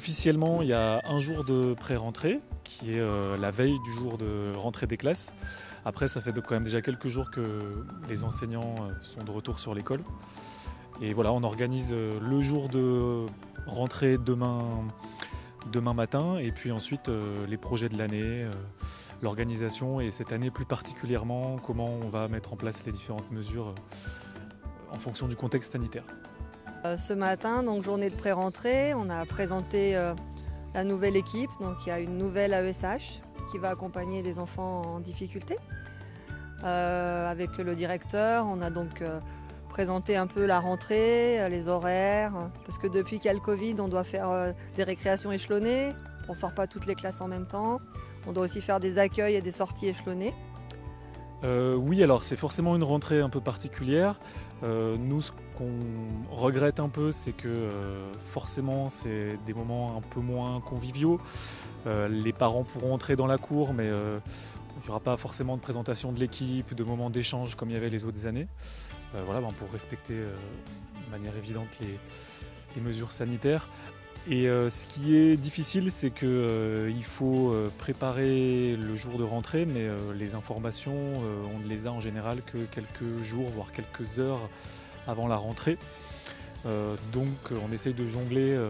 officiellement, il y a un jour de pré-rentrée, qui est la veille du jour de rentrée des classes. Après, ça fait quand même déjà quelques jours que les enseignants sont de retour sur l'école. Et voilà, on organise le jour de rentrée demain matin, et puis ensuite les projets de l'année, l'organisation, et cette année plus particulièrement, comment on va mettre en place les différentes mesures en fonction du contexte sanitaire. Ce matin, donc journée de pré-rentrée, on a présenté la nouvelle équipe. Donc il y a une nouvelle AESH qui va accompagner des enfants en difficulté. Avec le directeur, on a donc présenté un peu la rentrée, les horaires, parce que depuis qu'il y a le Covid, on doit faire des récréations échelonnées. On ne sort pas toutes les classes en même temps. On doit aussi faire des accueils et des sorties échelonnées. Oui, alors c'est forcément une rentrée un peu particulière. Nous, ce qu'on regrette un peu, c'est que forcément c'est des moments un peu moins conviviaux. Les parents pourront entrer dans la cour, mais il n'y aura pas forcément de présentation de l'équipe, de moments d'échange comme il y avait les autres années. Voilà, pour respecter de manière évidente les mesures sanitaires. Et ce qui est difficile, c'est qu'il faut préparer le jour de rentrée, mais les informations, on ne les a en général que quelques jours, voire quelques heures avant la rentrée. Donc on essaye de jongler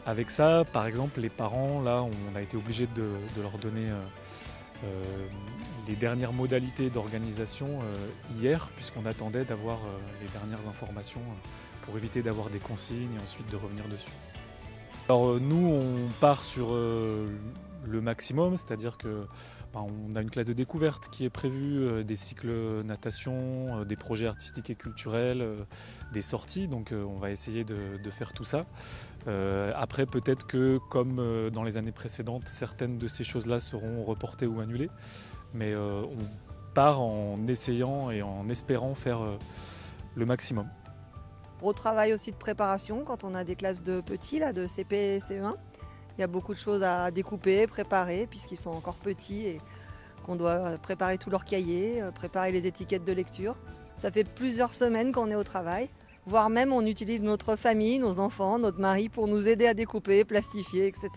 avec ça. Par exemple, les parents, là, on a été obligé de leur donner les dernières modalités d'organisation hier, puisqu'on attendait d'avoir les dernières informations pour éviter d'avoir des consignes et ensuite de revenir dessus. Alors nous, on part sur le maximum, c'est-à-dire que on a une classe de découverte qui est prévue, des cycles natation, des projets artistiques et culturels, des sorties, donc on va essayer de faire tout ça. Après, peut-être que comme dans les années précédentes, certaines de ces choses-là seront reportées ou annulées, mais on part en essayant et en espérant faire le maximum. Gros travail aussi de préparation quand on a des classes de petits, là, de CP et CE1. Il y a beaucoup de choses à découper, préparer, puisqu'ils sont encore petits et qu'on doit préparer tous leurs cahiers, préparer les étiquettes de lecture. Ça fait plusieurs semaines qu'on est au travail, voire même on utilise notre famille, nos enfants, notre mari pour nous aider à découper, plastifier, etc.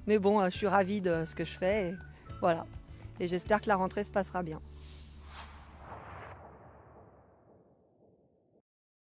Mais bon, je suis ravie de ce que je fais et voilà. Et j'espère que la rentrée se passera bien.